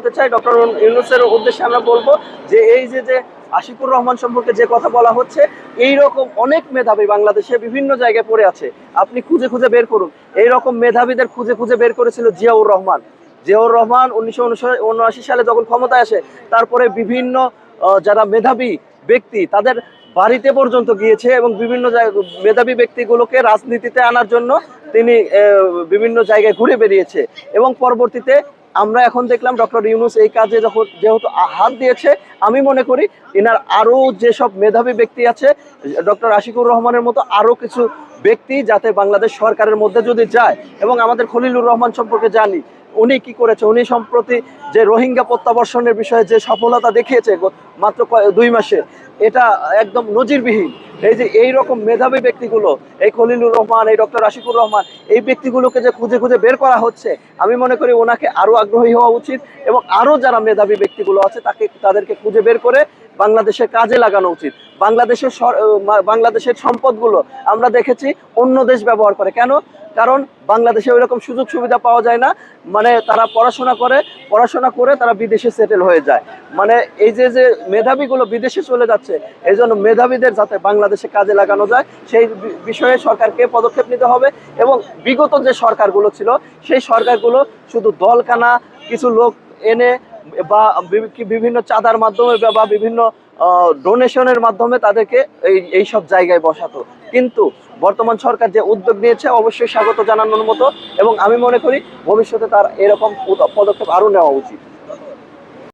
বলতে চাই, ডক্টর ইউনূসের উদ্দেশ্যে আমরা বলবো যে এই যে আশিকুর রহমান সম্পর্কে যে কথা বলা হচ্ছে, এইরকম অনেক মেধাবী বাংলাদেশে বিভিন্ন জায়গায় পড়ে আছে। আপনি খুঁজে খুঁজে বের করুন, এইরকম মেধাবীদের খুঁজে খুঁজে বের করেছিল জিয়াউর রহমান। জিয়াউর রহমান 1979 সালে যখন ক্ষমতায় আসে, তারপরে বিভিন্ন যারা মেধাবী ব্যক্তি তাদের বাড়িতে পর্যন্ত গিয়েছে এবং বিভিন্ন মেধাবী ব্যক্তিগুলোকে রাজনীতিতে আনার জন্য তিনি বিভিন্ন জায়গায় ঘুরে বেরিয়েছে। এবং পরবর্তীতে আমরা এখন দেখলাম ডক্টর ইউনূস এই কাজে যেহেতু হাত দিয়েছে, আমি মনে করি এনার আরও যেসব মেধাবী ব্যক্তি আছে, ডক্টর আশিকুর রহমানের মতো আরও কিছু ব্যক্তি যাতে বাংলাদেশ সরকারের মধ্যে যদি যায়, এবং আমাদের খলিলুর রহমান সম্পর্কে জানি উনি কি করেছে। উনি সম্প্রতি যে রোহিঙ্গা প্রত্যাবর্ষণের বিষয়ে যে সফলতা দেখিয়েছে মাত্র 2 মাসে, এটা একদম নজিরবিহীন। এই যে এইরকম মেধাবী ব্যক্তিগুলো, এই খলিলুর রহমান, এই ডক্টর আশিকুর রহমান, এই ব্যক্তিগুলোকে যে খুঁজে খুঁজে বের করা হচ্ছে, আমি মনে করি ওনাকে আরো আগ্রহী হওয়া উচিত এবং আরো যারা মেধাবী ব্যক্তিগুলো আছে তাদেরকে খুঁজে বের করে বাংলাদেশের কাজে লাগানো উচিত। বাংলাদেশের সম্পদগুলো আমরা দেখেছি অন্য দেশ ব্যবহার করে। কেন? কারণ বাংলাদেশে ওই রকম সুযোগ সুবিধা পাওয়া যায় না। মানে তারা পড়াশোনা করে তারা বিদেশে সেটেল হয়ে যায়। মানে এই যে মেধাবীগুলো বিদেশে চলে যাচ্ছে, এই জন্য মেধাবীদের যাতে বাংলাদেশে কাজে লাগানো যায় সেই বিষয়ে সরকারকে পদক্ষেপ নিতে হবে। এবং বিগত যে সরকারগুলো ছিল, সেই সরকারগুলো শুধু দলকানা কিছু লোক এনে বা বিভিন্ন চাঁদার মাধ্যমে বা বিভিন্ন ডোনেশনের মাধ্যমে তাদেরকে এই সব জায়গায় বসাতো। কিন্তু বর্তমান সরকার যে উদ্যোগ নিয়েছে অবশ্যই স্বাগত জানানোর মতো, এবং আমি মনে করি ভবিষ্যতে তার এরকম পদক্ষেপ আরো নেওয়া উচিত।